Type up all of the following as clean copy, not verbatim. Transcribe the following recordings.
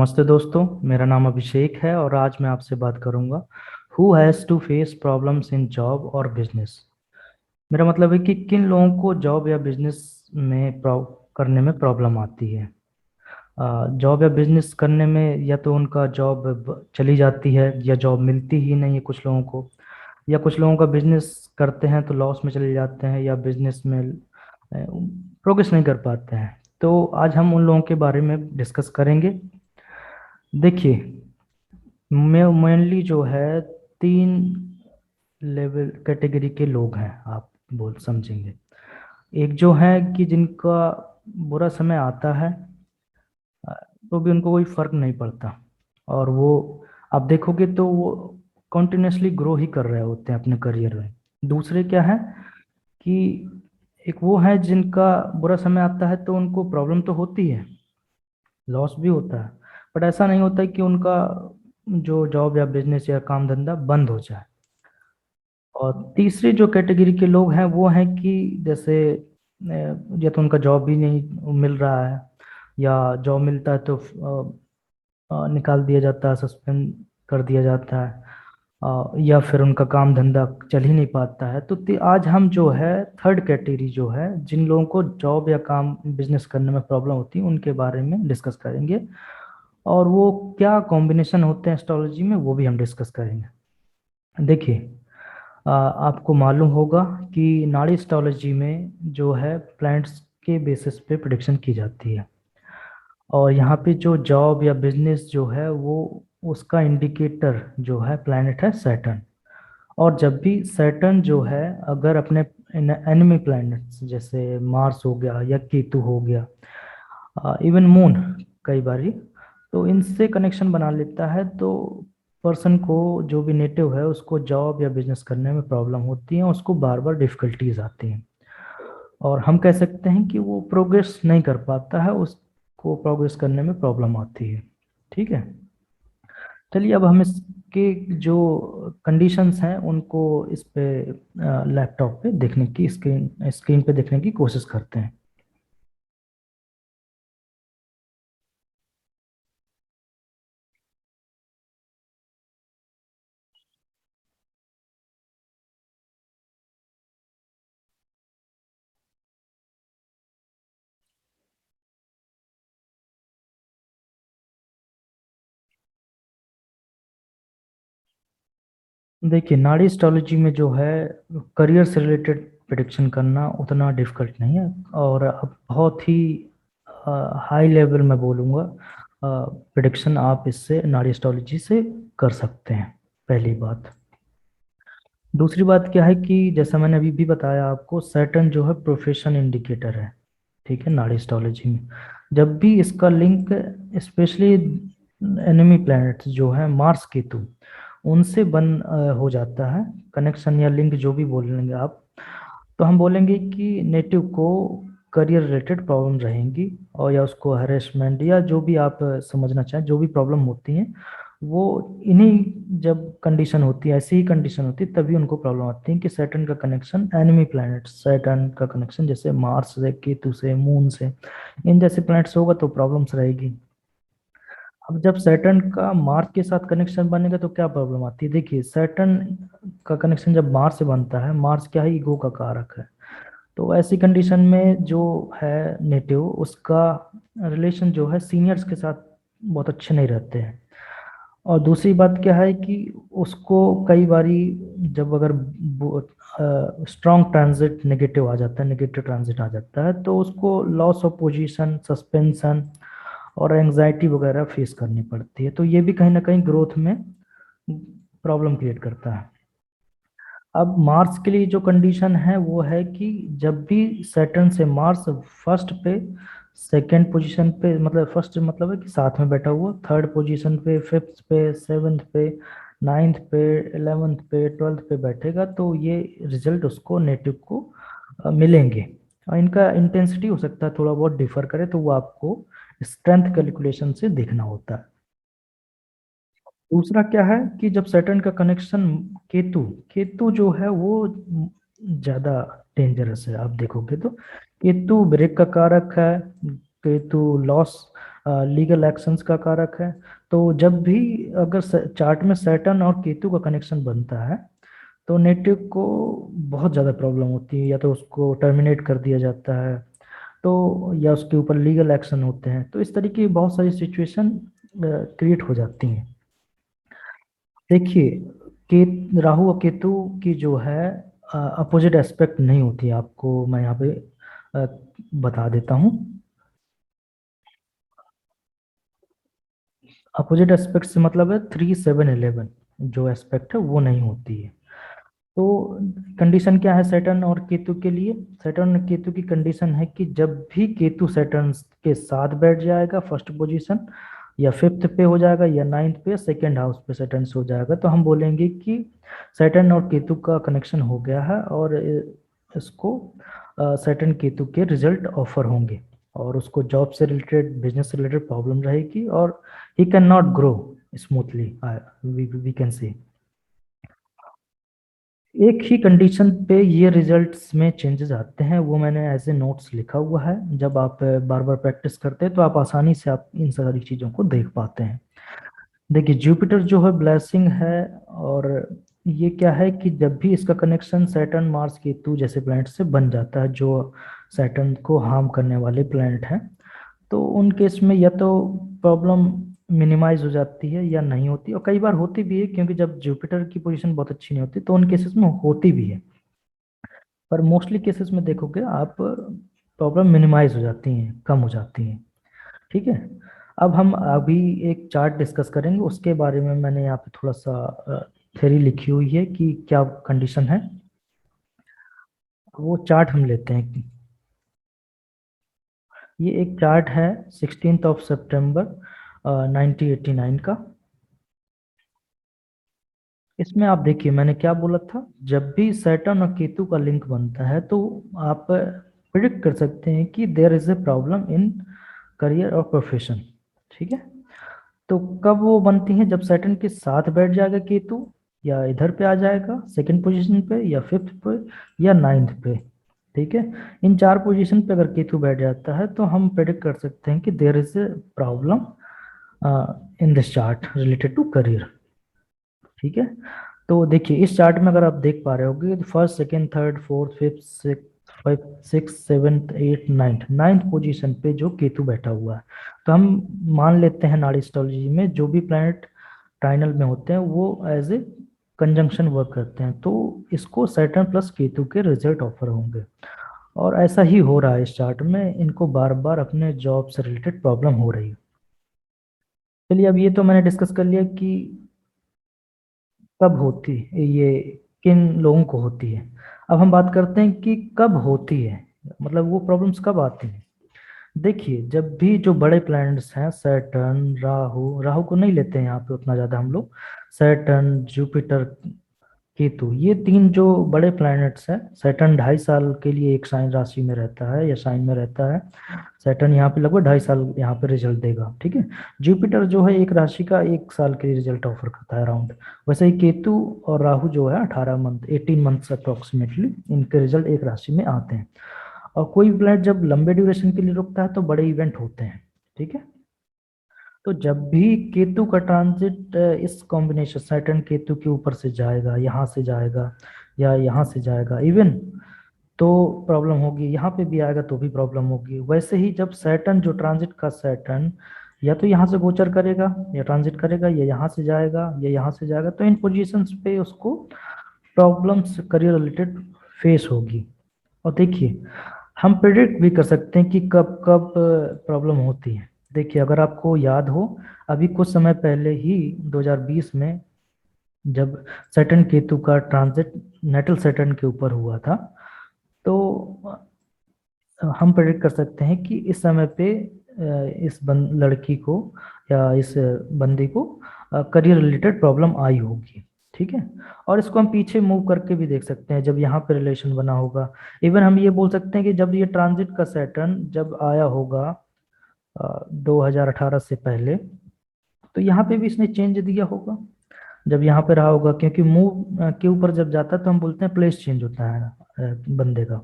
नमस्ते दोस्तों, मेरा नाम अभिषेक है और आज मैं आपसे बात करूंगा who has to face problems in job और बिजनेस। मेरा मतलब है कि किन लोगों को जॉब या बिजनेस में करने में प्रॉब्लम आती है। जॉब या बिजनेस करने में या तो उनका जॉब चली जाती है या जॉब मिलती ही नहीं है कुछ लोगों को, या कुछ लोगों का बिजनेस करते हैं तो लॉस में चले जाते हैं या बिजनेस में प्रोग्रेस नहीं कर पाते हैं। तो आज हम उन लोगों के बारे में डिस्कस करेंगे। देखिए, मैं मेनली जो है तीन लेवल कैटेगरी के लोग हैं, आप बोल समझेंगे। एक जो है कि जिनका बुरा समय आता है तो भी उनको कोई फर्क नहीं पड़ता, और वो आप देखोगे तो वो कंटिन्यूसली ग्रो ही कर रहे होते हैं अपने करियर में। दूसरे क्या है कि एक वो है जिनका बुरा समय आता है तो उनको प्रॉब्लम तो होती है, लॉस भी होता है, बट ऐसा नहीं होता है कि उनका जो जॉब या बिजनेस या काम धंधा बंद हो जाए। और तीसरी जो कैटेगरी के लोग हैं वो हैं कि जैसे या तो उनका जॉब भी नहीं मिल रहा है, या जॉब मिलता है तो निकाल दिया जाता है, सस्पेंड कर दिया जाता है, या फिर उनका काम धंधा चल ही नहीं पाता है। तो आज हम जो है थर्ड कैटेगरी जो है जिन लोगों को जॉब या काम बिजनेस करने में प्रॉब्लम होती है उनके बारे में डिस्कस करेंगे, और वो क्या कॉम्बिनेशन होते हैं एस्ट्रोलॉजी में वो भी हम डिस्कस करेंगे। देखिए, आपको मालूम होगा कि नाड़ी एस्ट्रोलॉजी में जो है प्लैनेट्स के बेसिस पे प्रिडिक्शन की जाती है, और यहाँ पे जो जॉब या बिजनेस जो है वो उसका इंडिकेटर जो है प्लैनेट है सैटर्न। और जब भी सैटर्न जो है अगर अपने एनिमी प्लैनेट्स जैसे मार्स हो गया या केतु हो गया, इवन मून कई बारी, तो इनसे कनेक्शन बना लेता है तो पर्सन को जो भी नेटिव है उसको जॉब या बिजनेस करने में प्रॉब्लम होती है, उसको बार बार डिफिकल्टीज आती हैं, और हम कह सकते हैं कि वो प्रोग्रेस नहीं कर पाता है, उसको प्रोग्रेस करने में प्रॉब्लम आती है। ठीक है, चलिए अब हम इसके जो कंडीशंस हैं उनको इस पे लैपटॉप पे देखने की स्क्रीन स्क्रीन पे देखने की कोशिश करते हैं। देखिए, नाड़ी एस्ट्रोलॉजी में जो है करियर से रिलेटेड प्रिडिक्शन करना उतना डिफिकल्ट नहीं है, और अब बहुत ही हाई लेवल में बोलूँगा प्रिडिक्शन आप इससे नाड़ी एस्ट्रोलॉजी से कर सकते हैं, पहली बात। दूसरी बात क्या है कि जैसा मैंने अभी भी बताया आपको, सैटर्न जो है प्रोफेशन इंडिकेटर है, ठीक है, नाड़ी एस्ट्रोलॉजी में। जब भी इसका लिंक स्पेशली एनिमी प्लैनेट्स जो है मार्स केतु उनसे हो जाता है, कनेक्शन या लिंक जो भी बोलेंगे आप, तो हम बोलेंगे कि नेटिव को करियर रिलेटेड प्रॉब्लम रहेंगी, और या उसको हरेसमेंट या जो भी आप समझना चाहें जो भी प्रॉब्लम होती हैं वो इन्हीं जब कंडीशन होती है, ऐसी ही कंडीशन होती है तभी उनको प्रॉब्लम आती है कि सैटर्न का कनेक्शन एनिमी प्लैनेट, सैटर्न का कनेक्शन जैसे मार्स से, केतु से, मून से, इन जैसे प्लैनेट्स होगा तो प्रॉब्लम्स रहेगी। अब जब सैटर्न का मार्स के साथ कनेक्शन बनेगा तो क्या प्रॉब्लम आती है। देखिए, सैटर्न का कनेक्शन जब मार्स से बनता है, मार्स क्या है, ईगो का कारक है, तो ऐसी कंडीशन में जो है नेटिव उसका रिलेशन जो है सीनियर्स के साथ बहुत अच्छे नहीं रहते हैं। और दूसरी बात क्या है कि उसको कई बारी जब अगर स्ट्रॉन्ग ट्रांजिट नेगेटिव आ जाता है, नेगेटिव ट्रांजिट आ जाता है, तो उसको लॉस ऑफ पोजीशन, सस्पेंशन और एंजाइटी वगैरह फेस करनी पड़ती है, तो ये भी कहीं ना कहीं ग्रोथ में प्रॉब्लम क्रिएट करता है। अब मार्स के लिए जो कंडीशन है वो है कि जब भी सैटर्न से मार्स फर्स्ट पे, सेकंड पोजीशन पे, मतलब फर्स्ट मतलब है कि साथ में बैठा हुआ, थर्ड पोजीशन पे, फिफ्थ पे, सेवेंथ पे, नाइन्थ पे, 11th पे, 12th पे बैठेगा तो ये रिजल्ट उसको नेटिव को मिलेंगे। और इनका इंटेंसिटी हो सकता है थोड़ा बहुत डिफर करे, तो वो आपको स्ट्रेंथ कैलकुलेशन से देखना होता है। दूसरा क्या है कि जब सैटर्न का कनेक्शन केतु, केतु जो है वो ज्यादा डेंजरस है, आप देखोगे तो केतु ब्रेक का कारक है, केतु लॉस लीगल एक्शंस का कारक है। तो जब भी अगर चार्ट में सैटर्न और केतु का कनेक्शन बनता है तो नेटिव को बहुत ज़्यादा प्रॉब्लम होती है, या तो उसको टर्मिनेट कर दिया जाता है, तो या उसके ऊपर लीगल एक्शन होते हैं। तो इस तरीके की बहुत सारी सिचुएशन क्रिएट हो जाती हैं। देखिए, के राहु और केतु की जो है अपोजिट एस्पेक्ट नहीं होती है, आपको मैं यहाँ पे अ, बता देता हूँ। अपोजिट एस्पेक्ट से मतलब है 3 7 11, जो एस्पेक्ट है वो नहीं होती है। तो कंडीशन क्या है सैटर्न और केतु के लिए? सैटर्न और केतु की कंडीशन है कि जब भी केतु सैटर्न के साथ बैठ जाएगा फर्स्ट पोजीशन, या फिफ्थ पे हो जाएगा, या नाइन्थ पे, सेकंड हाउस पे सैटर्न हो जाएगा, तो हम बोलेंगे कि सैटर्न और केतु का कनेक्शन हो गया है, और इसको सैटर्न केतु के रिजल्ट ऑफर होंगे, और उसको जॉब से रिलेटेड, बिजनेस से रिलेटेड प्रॉब्लम रहेगी, और he can not grow smoothly, we can say. एक ही कंडीशन पे ये रिजल्ट्स में चेंजेस आते हैं, वो मैंने एज ए नोट्स लिखा हुआ है। जब आप बार बार प्रैक्टिस करते हैं तो आप आसानी से आप इन सारी चीज़ों को देख पाते हैं। देखिए, जुपिटर जो है ब्लेसिंग है, और ये क्या है कि जब भी इसका कनेक्शन सैटर्न मार्स केतु जैसे प्लैनेट से बन जाता है, जो सैटर्न को हार्म करने वाले प्लैनेट हैं, तो उन केस में या तो प्रॉब्लम मिनिमाइज हो जाती है या नहीं होती, और कई बार होती भी है, क्योंकि जब जुपिटर की पोजीशन बहुत अच्छी नहीं होती तो उन केसेस में होती भी है। पर मोस्टली केसेस में देखोगे आप, प्रॉब्लम मिनिमाइज हो जाती हैं, कम हो जाती हैं। ठीक है। अब हम अभी एक चार्ट डिस्कस करेंगे, उसके बारे में मैंने यहाँ पे थोड़ा सा थ्योरी लिखी हुई है कि क्या कंडीशन है। वो चार्ट हम लेते हैं। ये एक चार्ट है 16 सितंबर 1989 का। इसमें आप देखिए, मैंने क्या बोला था, जब भी सैटर्न और केतु का लिंक बनता है तो आप प्रिडिक्ट कर सकते हैं कि there is a problem in career और प्रोफेशन। ठीक है। तो कब वो बनती हैं? जब सैटर्न के साथ बैठ जाएगा केतु, या इधर पे आ जाएगा सेकंड पोजीशन पे, या फिफ्थ पे, या नाइन्थ पे। ठीक है। इन चार पोजीशन पे अगर केतु बैठ जाता है तो हम प्रेडिक्ट कर सकते हैं कि there is a problem in this chart related to career. ठीक है। तो देखिए, इस चार्ट में अगर आप देख पा रहे होगे तो first, second, third, fourth, fifth, six, seventh, eight, ninth, ninth position पे जो केतु बैठा हुआ है, तो हम मान लेते हैं नाड़ी एस्ट्रोलॉजी में जो भी प्लैनेट ट्राइनल में होते हैं वो एज ए कंजंक्शन वर्क करते हैं, तो इसको सैटर्न प्लस केतु के रिजल्ट ऑफर होंगे। और ऐसा ही हो रहा है इस चार्ट में, इनको बार बार अपने जॉब से रिलेटेड प्रॉब्लम हो रही है। चलिए, अब ये तो मैंने डिस्कस कर लिया कि कब होती ये किन लोगों को होती है। अब हम बात करते हैं कि कब होती है, मतलब वो प्रॉब्लम्स कब आती हैं। देखिए, जब भी जो बड़े प्लैनेट्स हैं, सैटर्न, राहु, राहु को नहीं लेते हैं यहाँ पे उतना ज़्यादा हम लोग, सैटर्न, जुपिटर, केतु, ये तीन जो बड़े प्लैनेट्स हैं, सैटर्न 2.5 साल के लिए एक साइन राशि में रहता है या साइन में रहता है। सैटर्न यहाँ पे लगभग 2.5 साल यहाँ पे रिजल्ट देगा। ठीक है। जुपिटर जो है एक राशि का 1 साल के लिए रिजल्ट ऑफर करता है अराउंड। वैसे ही केतु और राहु जो है 18 मंथ, 18 मंथ्स अप्रोक्सीमेटली इनके रिजल्ट एक राशि में आते हैं। और कोई प्लैनेट जब लंबे ड्यूरेशन के लिए रुकता है तो बड़े इवेंट होते हैं। ठीक है। तो जब भी केतु का ट्रांजिट इस कॉम्बिनेशन सैटर्न केतु के ऊपर से जाएगा, यहाँ से जाएगा, या यहाँ से जाएगा इवन, तो प्रॉब्लम होगी। यहाँ पे भी आएगा तो भी प्रॉब्लम होगी। वैसे ही जब सैटर्न, जो ट्रांजिट का सैटर्न या तो यहाँ से गोचर करेगा, या ट्रांजिट करेगा, या यहाँ से जाएगा, या यहाँ से जाएगा, तो इन पोजीशंस पे उसको प्रॉब्लम्स करियर रिलेटेड फेस होगी। और देखिए, हम प्रिडिक्ट भी कर सकते हैं कि कब कब प्रॉब्लम होती है। देखिए, अगर आपको याद हो, अभी कुछ समय पहले ही 2020 में जब सैटर्न केतु का ट्रांजिट नेटल सैटर्न के ऊपर हुआ था, तो हम प्रेडिक्ट कर सकते हैं कि इस समय पे इस लड़की को या इस बंदी को करियर रिलेटेड प्रॉब्लम आई होगी। ठीक है। और इसको हम पीछे मूव करके भी देख सकते हैं, जब यहाँ पे रिलेशन बना होगा। इवन हम ये बोल सकते हैं कि जब ये ट्रांजिट का सैटर्न जब आया होगा 2018 से पहले, तो यहाँ पे भी इसने चेंज दिया होगा जब यहाँ पे रहा होगा, क्योंकि मूव के ऊपर जब जाता है तो हम बोलते हैं प्लेस चेंज होता है बंदे का।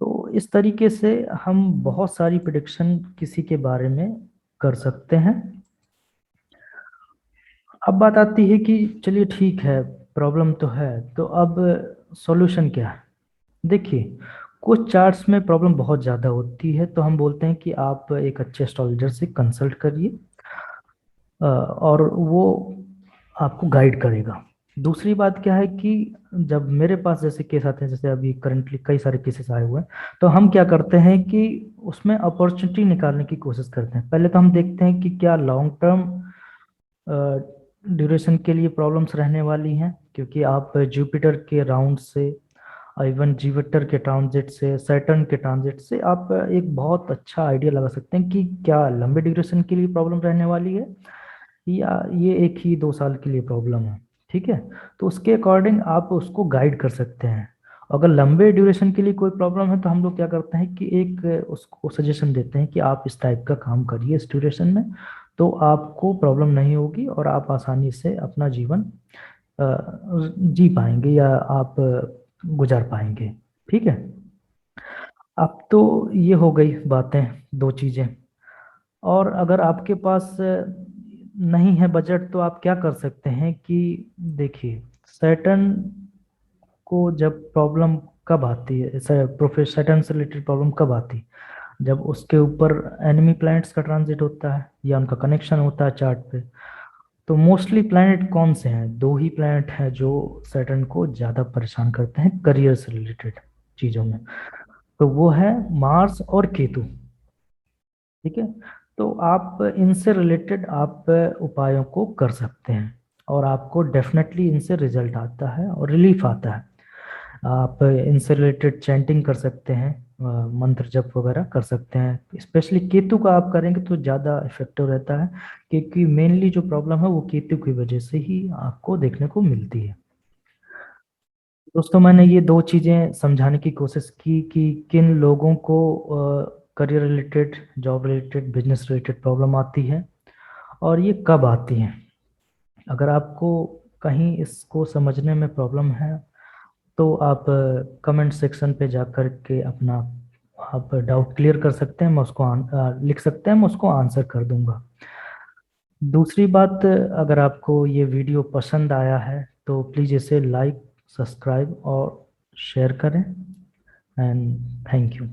तो इस तरीके से हम बहुत सारी प्रिडिक्शन किसी के बारे में कर सकते हैं। अब बात आती है कि चलिए ठीक है, प्रॉब्लम तो है, तो अब सॉल्यूशन क्या है। देखिए, कुछ चार्ट्स में प्रॉब्लम बहुत ज़्यादा होती है, तो हम बोलते हैं कि आप एक अच्छे एस्ट्रोलॉजर से कंसल्ट करिए, और वो आपको गाइड करेगा। दूसरी बात क्या है कि जब मेरे पास जैसे केस आते हैं, जैसे अभी करंटली कई सारे केसेस आए हुए हैं, तो हम क्या करते हैं कि उसमें अपॉर्चुनिटी निकालने की कोशिश करते हैं। पहले तो हम देखते हैं कि क्या लॉन्ग टर्म ड्यूरेशन के लिए प्रॉब्लम्स रहने वाली हैं, क्योंकि आप जुपिटर के राउंड से, इवन जुपिटर के ट्रांजिट से, सैटर्न के ट्रांजिट से आप एक बहुत अच्छा आइडिया लगा सकते हैं कि क्या लंबे ड्यूरेशन के लिए प्रॉब्लम रहने वाली है, या ये एक ही 2 साल के लिए प्रॉब्लम है। ठीक है, तो उसके अकॉर्डिंग आप उसको गाइड कर सकते हैं। अगर लंबे ड्यूरेशन के लिए कोई प्रॉब्लम है, तो हम लोग क्या करते हैं कि एक उसको सजेशन देते हैं कि आप इस टाइप का काम करिए इस ड्यूरेशन में, तो आपको प्रॉब्लम नहीं होगी और आप आसानी से अपना जीवन जी पाएंगे, या आप गुजार पाएंगे। ठीक है। अब तो ये हो गई बातें, दो चीजें। और अगर आपके पास नहीं है बजट, तो आप क्या कर सकते हैं कि देखिए, सैटर्न को जब प्रॉब्लम कब आती है, सैटर्न से रिलेटेड प्रॉब्लम कब आती है, जब उसके ऊपर एनिमी प्लैनेट्स का ट्रांजिट होता है या उनका कनेक्शन होता है चार्ट पे। तो मोस्टली प्लैनेट कौन से हैं? दो ही प्लैनेट हैं जो सैटर्न को ज़्यादा परेशान करते हैं करियर से रिलेटेड चीज़ों में। तो वो है मार्स और केतु। ठीक है, तो आप इनसे रिलेटेड आप उपायों को कर सकते हैं, और आपको डेफिनेटली इनसे रिजल्ट आता है और रिलीफ आता है। आप इनसे रिलेटेड चैंटिंग कर सकते हैं, मंत्र जप वगैरह कर सकते हैं। स्पेशली केतु का आप करेंगे तो ज़्यादा इफेक्टिव रहता है, क्योंकि मेनली जो प्रॉब्लम है वो केतु की वजह से ही आपको देखने को मिलती है। दोस्तों, मैंने ये दो चीज़ें समझाने की कोशिश की कि किन लोगों को career related, job related, business related problem आती है, और ये कब आती हैं। अगर आपको कहीं इसको समझने में प्रॉब्लम है, तो आप कमेंट सेक्शन पे जा कर के अपना आप डाउट क्लियर कर सकते हैं, मैं उसको लिख सकते हैं, मैं उसको आंसर कर दूंगा। दूसरी बात, अगर आपको ये वीडियो पसंद आया है, तो प्लीज़ इसे लाइक, सब्सक्राइब और शेयर करें। And thank you.